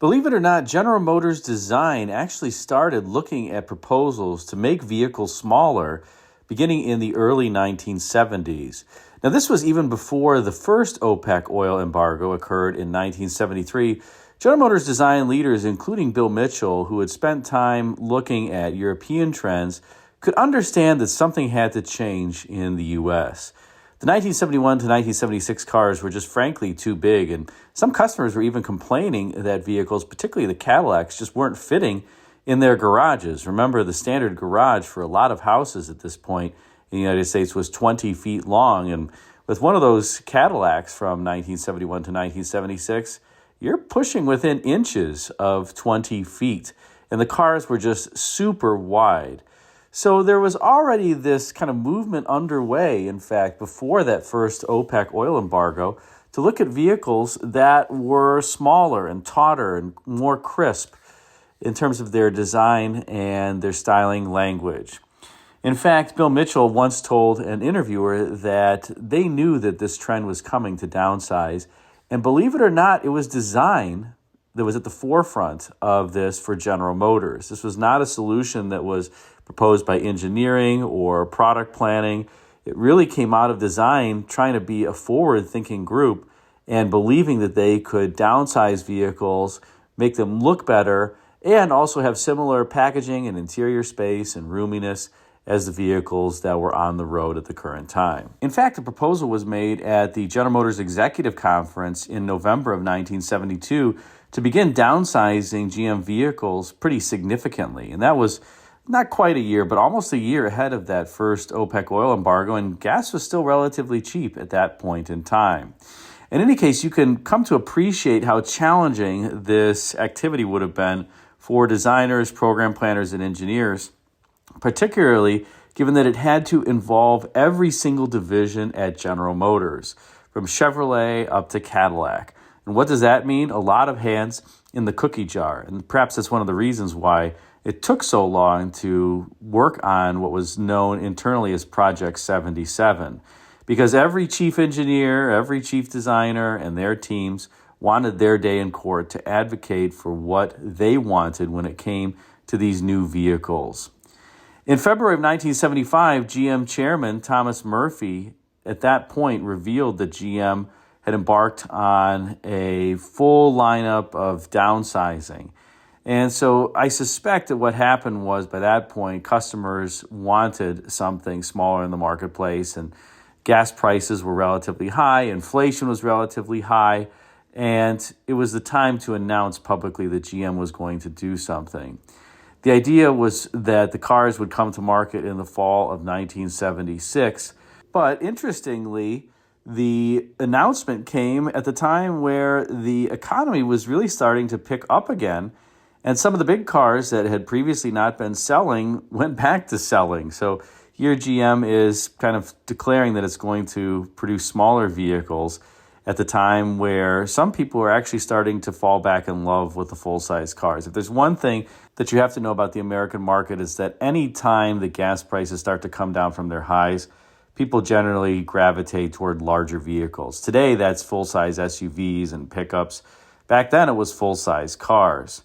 Believe it or not, General Motors Design actually started looking at proposals to make vehicles smaller beginning in the early 1970s. Now, this was even before the first OPEC oil embargo occurred in 1973. General Motors Design leaders, including Bill Mitchell, who had spent time looking at European trends, could understand that something had to change in the U.S. The 1971 to 1976 cars were just frankly too big, and some customers were even complaining that vehicles, particularly the Cadillacs, just weren't fitting in their garages. Remember, the standard garage for a lot of houses at this point in the United States was 20 feet long, and with one of those Cadillacs from 1971 to 1976, you're pushing within inches of 20 feet, and the cars were just super wide. So there was already this kind of movement underway, in fact, before that first OPEC oil embargo, to look at vehicles that were smaller and tauter and more crisp in terms of their design and their styling language. In fact, Bill Mitchell once told an interviewer that they knew that this trend was coming to downsize, and believe it or not, it was design that was at the forefront of this for General Motors. This was not a solution that was proposed by engineering or product planning. It really came out of design, trying to be a forward-thinking group and believing that they could downsize vehicles, make them look better, and also have similar packaging and interior space and roominess as the vehicles that were on the road at the current time. In fact, a proposal was made at the General Motors Executive Conference in November of 1972 to begin downsizing GM vehicles pretty significantly. And that was not quite a year, but almost a year ahead of that first OPEC oil embargo, and gas was still relatively cheap at that point in time. In any case, you can come to appreciate how challenging this activity would have been for designers, program planners, and engineers, particularly given that it had to involve every single division at General Motors, from Chevrolet up to Cadillac. And what does that mean? A lot of hands in the cookie jar. And perhaps that's one of the reasons why it took so long to work on what was known internally as Project 77. Because every chief engineer, every chief designer, and their teams wanted their day in court to advocate for what they wanted when it came to these new vehicles. In February of 1975, GM chairman Thomas Murphy at that point revealed that GM had embarked on a full lineup of downsizing. And so I suspect that what happened was by that point, customers wanted something smaller in the marketplace, and gas prices were relatively high, inflation was relatively high, and it was the time to announce publicly that GM was going to do something. The idea was that the cars would come to market in the fall of 1976, but interestingly, the announcement came at the time where the economy was really starting to pick up again, and some of the big cars that had previously not been selling went back to selling. So here GM is kind of declaring that it's going to produce smaller vehicles at the time where some people are actually starting to fall back in love with the full-size cars. If there's one thing that you have to know about the American market, is that any time the gas prices start to come down from their highs, people generally gravitate toward larger vehicles. Today, that's full-size SUVs and pickups. Back then, it was full-size cars.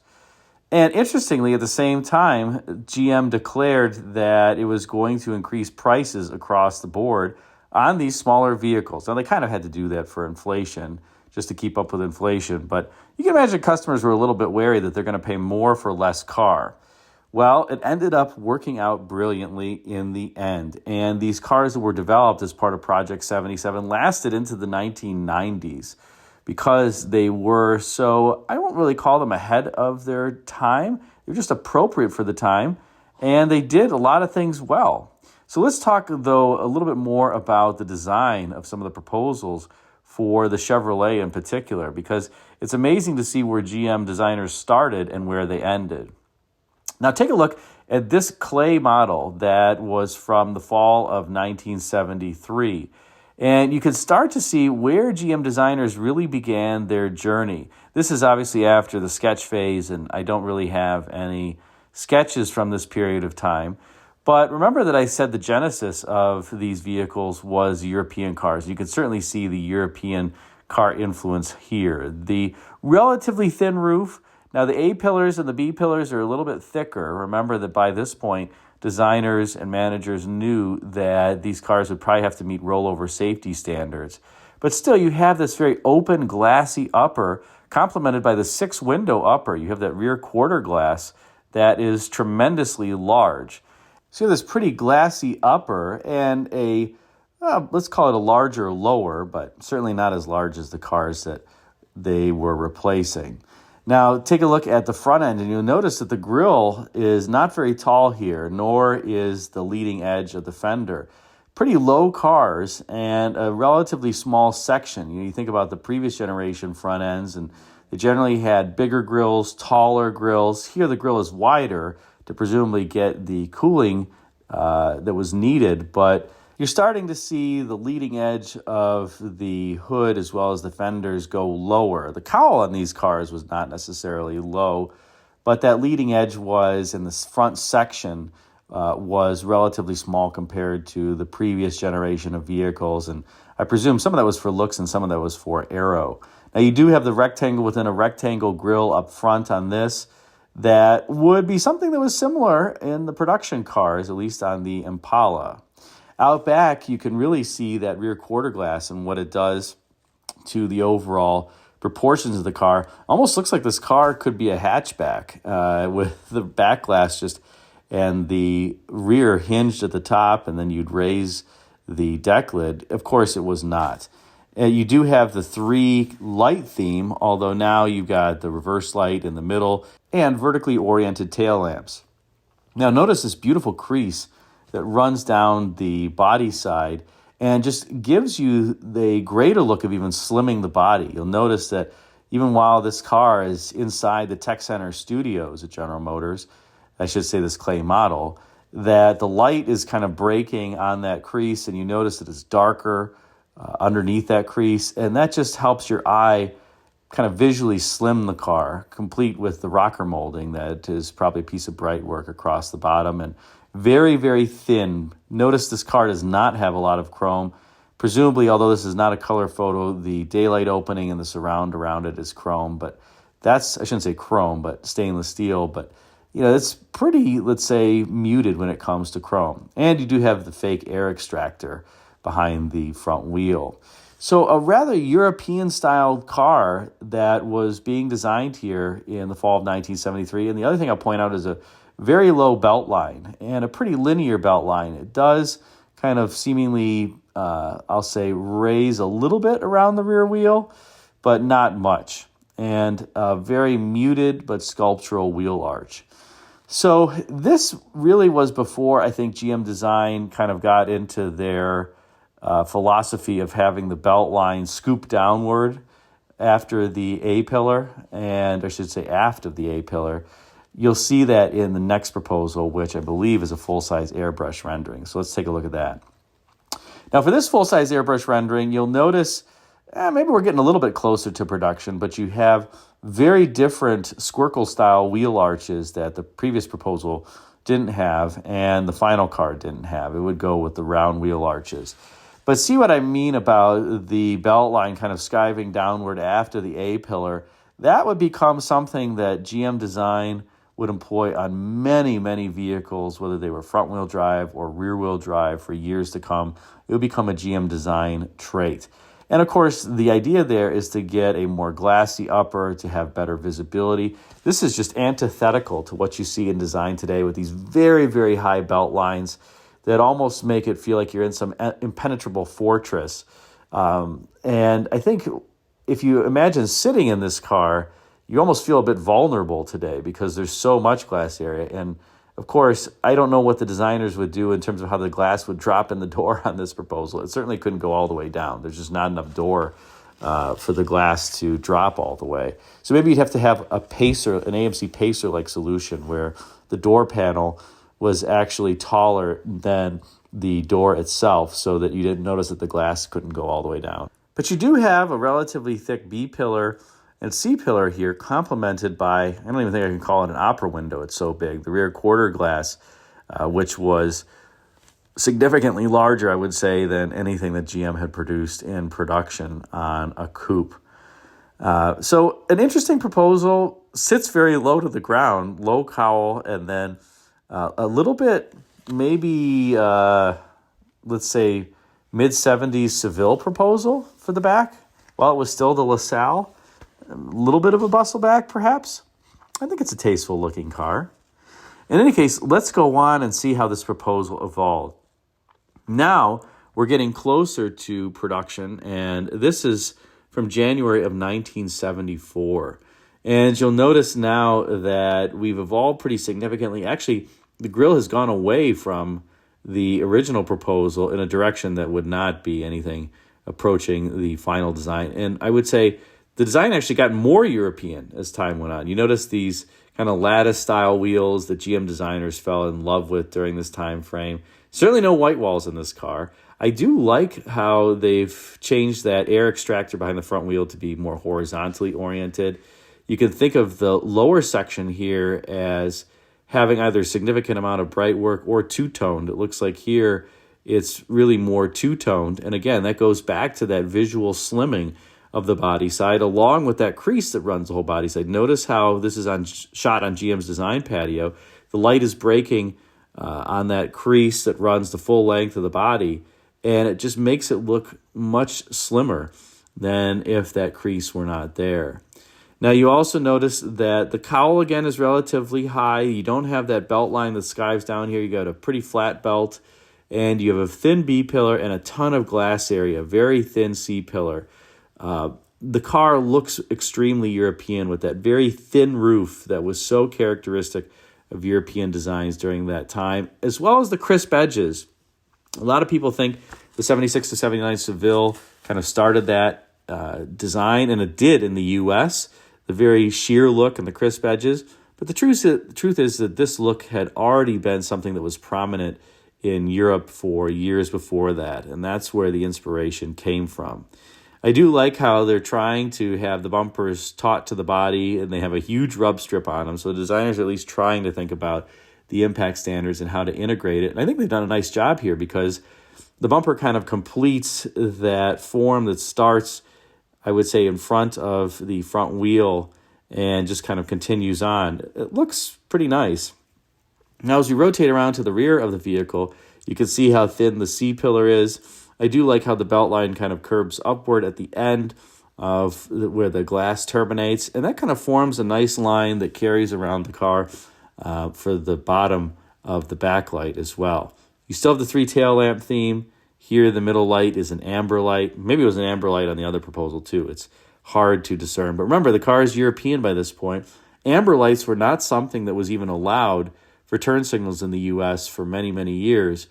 And interestingly, at the same time, GM declared that it was going to increase prices across the board on these smaller vehicles. Now, they kind of had to do that for inflation, just to keep up with inflation. But you can imagine customers were a little bit wary that they're going to pay more for less car. Well, it ended up working out brilliantly in the end. And these cars that were developed as part of Project 77 lasted into the 1990s because they were so, I won't really call them ahead of their time. They were just appropriate for the time. And they did a lot of things well. So let's talk, though, a little bit more about the design of some of the proposals for the Chevrolet in particular, because it's amazing to see where GM designers started and where they ended. Now, take a look at this clay model that was from the fall of 1973. And you can start to see where GM designers really began their journey. This is obviously after the sketch phase, and I don't really have any sketches from this period of time. But remember that I said the genesis of these vehicles was European cars. You can certainly see the European car influence here. The relatively thin roof, Now, the A-pillars and the B-pillars are a little bit thicker. Remember that by this point, designers and managers knew that these cars would probably have to meet rollover safety standards. But still, you have this very open, glassy upper, complemented by the 6-window upper. You have that rear quarter glass that is tremendously large. So you have this pretty glassy upper and let's call it a larger lower, but certainly not as large as the cars that they were replacing. Now, take a look at the front end, and you'll notice that the grille is not very tall here, nor is the leading edge of the fender. Pretty low cars and a relatively small section. You think about the previous generation front ends, and they generally had bigger grills, taller grills. Here, the grill is wider to presumably get the cooling that was needed, but you're starting to see the leading edge of the hood as well as the fenders go lower. The cowl on these cars was not necessarily low, but that leading edge was in the front section was relatively small compared to the previous generation of vehicles. And I presume some of that was for looks and some of that was for aero. Now you do have the rectangle within a rectangle grille up front on this. That would be something that was similar in the production cars, at least on the Impala. Out back, you can really see that rear quarter glass and what it does to the overall proportions of the car. Almost looks like this car could be a hatchback with the back glass just and the rear hinged at the top, and then you'd raise the deck lid. Of course, it was not. You do have the 3 light theme, although now you've got the reverse light in the middle and vertically oriented tail lamps. Now notice this beautiful crease that runs down the body side and just gives you the greater look of even slimming the body. You'll notice that even while this car is inside the Tech Center studios at General Motors, I should say this clay model, that the light is kind of breaking on that crease, and you notice that it's darker underneath that crease, and that just helps your eye kind of visually slim the car, complete with the rocker molding that is probably a piece of bright work across the bottom and very, very thin. Notice this car does not have a lot of chrome. Presumably, although this is not a color photo, the daylight opening and the surround around it is chrome, but that's, I shouldn't say chrome, but stainless steel, but it's pretty, let's say, muted when it comes to chrome. And you do have the fake air extractor behind the front wheel. So a rather European-styled car that was being designed here in the fall of 1973. And the other thing I'll point out is a very low belt line and a pretty linear belt line. It does kind of seemingly, I'll say, raise a little bit around the rear wheel, but not much. And a very muted but sculptural wheel arch. So this really was before I think GM Design kind of got into their philosophy of having the belt line scoop downward after the A-pillar, and I should say aft of the A-pillar. You'll see that in the next proposal, which I believe is a full-size airbrush rendering. So let's take a look at that. Now for this full-size airbrush rendering, you'll notice maybe we're getting a little bit closer to production, but you have very different squircle-style wheel arches that the previous proposal didn't have and the final car didn't have. It would go with the round wheel arches. But see what I mean about the belt line kind of skiving downward after the A-pillar? That would become something that GM Design would employ on many, many vehicles, whether they were front-wheel drive or rear-wheel drive for years to come. It would become a GM Design trait. And of course, the idea there is to get a more glassy upper, to have better visibility. This is just antithetical to what you see in design today with these very, very high belt lines that almost make it feel like you're in some impenetrable fortress. And I think if you imagine sitting in this car, you almost feel a bit vulnerable today because there's so much glass area. And of course, I don't know what the designers would do in terms of how the glass would drop in the door on this proposal. It certainly couldn't go all the way down. There's just not enough door for the glass to drop all the way. So maybe you'd have to have a pacer, an AMC pacer-like solution where the door panel was actually taller than the door itself so that you didn't notice that the glass couldn't go all the way down. But you do have a relatively thick B-pillar and C-pillar here, complemented by, I don't even think I can call it an opera window, it's so big, the rear quarter glass, which was significantly larger, I would say, than anything that GM had produced in production on a coupe. So an interesting proposal, sits very low to the ground, low cowl, and then a little bit maybe, let's say, mid-70s Seville proposal for the back, while it was still the LaSalle. A little bit of a bustle back, perhaps. I think it's a tasteful looking car. In any case, let's go on and see how this proposal evolved. Now we're getting closer to production, and this is from January of 1974. And you'll notice now that we've evolved pretty significantly. Actually, the grille has gone away from the original proposal in a direction that would not be anything approaching the final design. And I would say the design actually got more European as time went on. You notice these kind of lattice-style wheels that GM designers fell in love with during this time frame. Certainly no white walls in this car. I do like how they've changed that air extractor behind the front wheel to be more horizontally oriented. You can think of the lower section here as having either a significant amount of bright work or two-toned. It looks like here it's really more two-toned. And again, that goes back to that visual slimming of the body side, along with that crease that runs the whole body side. Notice how this is shot on GM's design patio. The light is breaking on that crease that runs the full length of the body, and it just makes it look much slimmer than if that crease were not there. Now, you also notice that the cowl, again, is relatively high. You don't have that belt line that skives down here. You got a pretty flat belt, and you have a thin B-pillar and a ton of glass area, very thin C-pillar. The car looks extremely European with that very thin roof that was so characteristic of European designs during that time, as well as the crisp edges. A lot of people think the 76 to 79 Seville kind of started that design, and it did in the U.S., the very sheer look and the crisp edges. But the truth is that this look had already been something that was prominent in Europe for years before that, and that's where the inspiration came from. I do like how they're trying to have the bumpers taut to the body, and they have a huge rub strip on them, so the designers are at least trying to think about the impact standards and how to integrate it. And I think they've done a nice job here, because the bumper kind of completes that form that starts, I would say, in front of the front wheel and just kind of continues on. It looks pretty nice. Now, as we rotate around to the rear of the vehicle, you can see how thin the C-pillar is. I do like how the belt line kind of curves upward at the end of where the glass terminates, and that kind of forms a nice line that carries around the car for the bottom of the backlight as well. You still have the 3 tail lamp theme. Here, the middle light is an amber light. Maybe it was an amber light on the other proposal, too. It's hard to discern. But remember, the car is European by this point. Amber lights were not something that was even allowed for turn signals in the U.S. for many, many years.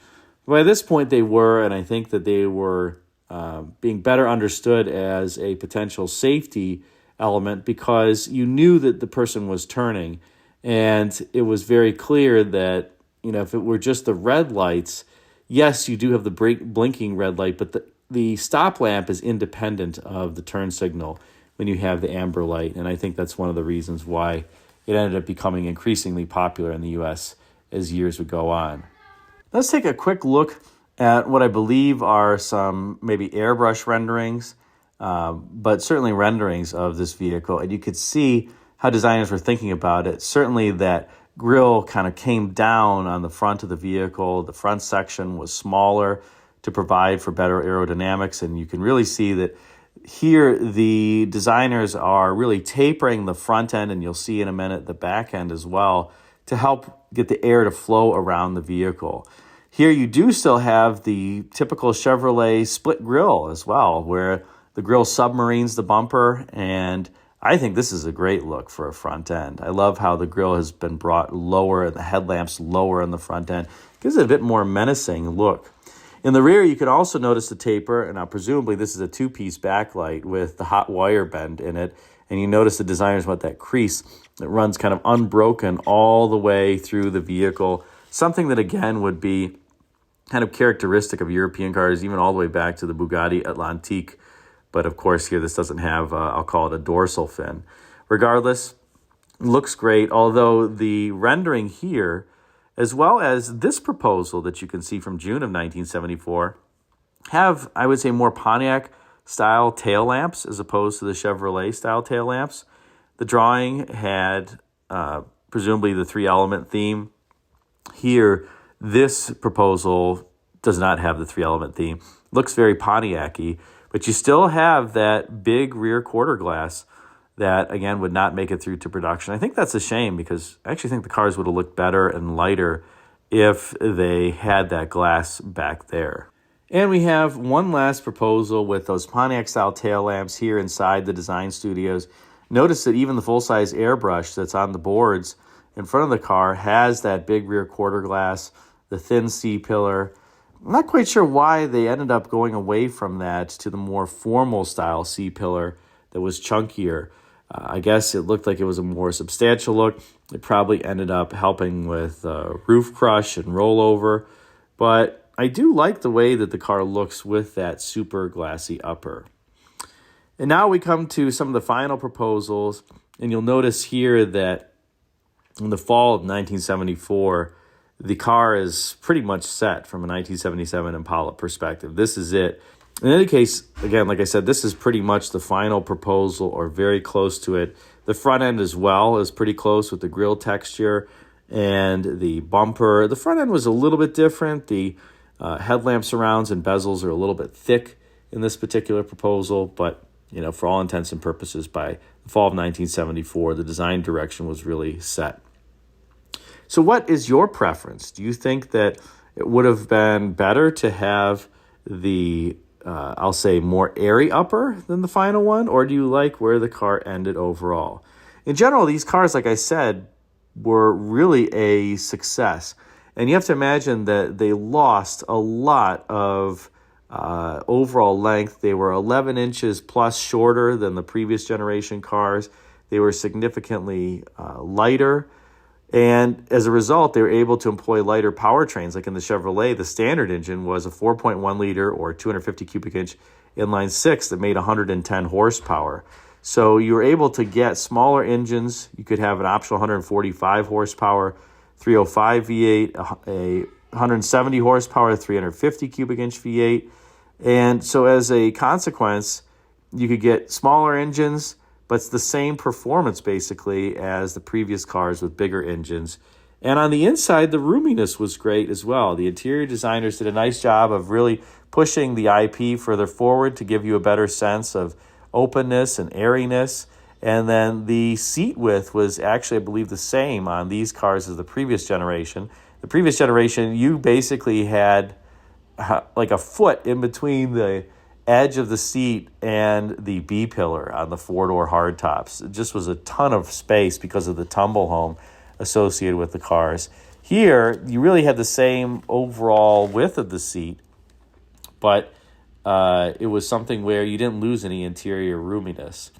By this point, they were, and I think that they were being better understood as a potential safety element, because you knew that the person was turning, and it was very clear that, if it were just the red lights, yes, you do have the blinking red light, but the stop lamp is independent of the turn signal when you have the amber light, and I think that's one of the reasons why it ended up becoming increasingly popular in the U.S. as years would go on. Let's take a quick look at what I believe are some maybe airbrush renderings, but certainly renderings of this vehicle. And you could see how designers were thinking about it. Certainly that grille kind of came down on the front of the vehicle. The front section was smaller to provide for better aerodynamics. And you can really see that here the designers are really tapering the front end, and you'll see in a minute the back end as well, to help get the air to flow around the vehicle. Here you do still have the typical Chevrolet split grille as well, where the grille submarines the bumper, and I think this is a great look for a front end. I love how the grille has been brought lower and the headlamps lower in the front end. Gives it a bit more menacing look. In the rear, you can also notice the taper, and now presumably this is a 2-piece backlight with the hot wire bend in it, and you notice the designers want that crease that runs kind of unbroken all the way through the vehicle, something that again would be kind of characteristic of European cars, even all the way back to the Bugatti Atlantique. But of course, here this doesn't have, I'll call it a dorsal fin. Regardless, looks great, although the rendering here, as well as this proposal that you can see from June of 1974, have, I would say, more Pontiac style tail lamps as opposed to the Chevrolet style tail lamps. The drawing had presumably the 3-element theme. Here, this proposal does not have the 3-element theme. Looks very Pontiac-y, but you still have that big rear quarter glass that, again, would not make it through to production. I think that's a shame because I actually think the cars would have looked better and lighter if they had that glass back there. And we have one last proposal with those Pontiac-style tail lamps here inside the design studios. Notice that even the full-size airbrush that's on the boards in front of the car has that big rear quarter glass, the thin C-pillar. I'm not quite sure why they ended up going away from that to the more formal style C-pillar that was chunkier. I guess it looked like it was a more substantial look. It probably ended up helping with roof crush and rollover. But I do like the way that the car looks with that super glassy upper. And now we come to some of the final proposals. And you'll notice here that in the fall of 1974, the car is pretty much set from a 1977 Impala perspective. This is it. In any case, again, like I said, this is pretty much the final proposal or very close to it. The front end as well is pretty close with the grille texture and the bumper. The front end was a little bit different. The headlamp surrounds and bezels are a little bit thick in this particular proposal, but for all intents and purposes, by the fall of 1974, the design direction was really set. So what is your preference? Do you think that it would have been better to have the I'll say more airy upper than the final one, or do you like where the car ended overall? In general, these cars, like I said, were really a success. And you have to imagine that they lost a lot of overall length. They were 11 inches plus shorter than the previous generation cars. They were significantly lighter. And as a result, they were able to employ lighter powertrains. Like in the Chevrolet, the standard engine was a 4.1 liter or 250 cubic inch inline six that made 110 horsepower. So you were able to get smaller engines. You could have an optional 145 horsepower, 305 V8, a 170 horsepower, 350 cubic inch V8. And so as a consequence, you could get smaller engines, but it's the same performance basically as the previous cars with bigger engines. And on the inside, the roominess was great as well. The interior designers did a nice job of really pushing the IP further forward to give you a better sense of openness and airiness. And then the seat width was actually, I believe, the same on these cars as the previous generation. The previous generation, you basically had like a foot in between the edge of the seat and the B-pillar on the four-door hardtops. It just was a ton of space because of the tumble home associated with the cars. Here, you really had the same overall width of the seat, but it was something where you didn't lose any interior roominess.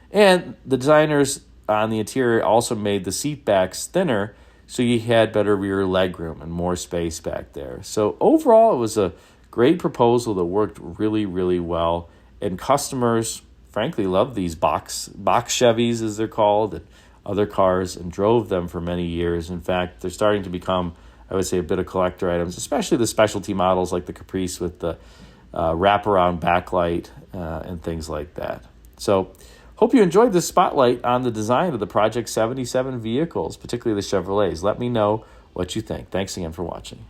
And the designers on the interior also made the seat backs thinner, so you had better rear legroom and more space back there. So overall, it was a great proposal that worked really, really well. And customers, frankly, loved these box Chevys, as they're called, and other cars, and drove them for many years. In fact, they're starting to become, I would say, a bit of collector items, especially the specialty models like the Caprice with the wraparound backlight and things like that. So hope you enjoyed this spotlight on the design of the Project 77 vehicles, particularly the Chevrolets. Let me know what you think. Thanks again for watching.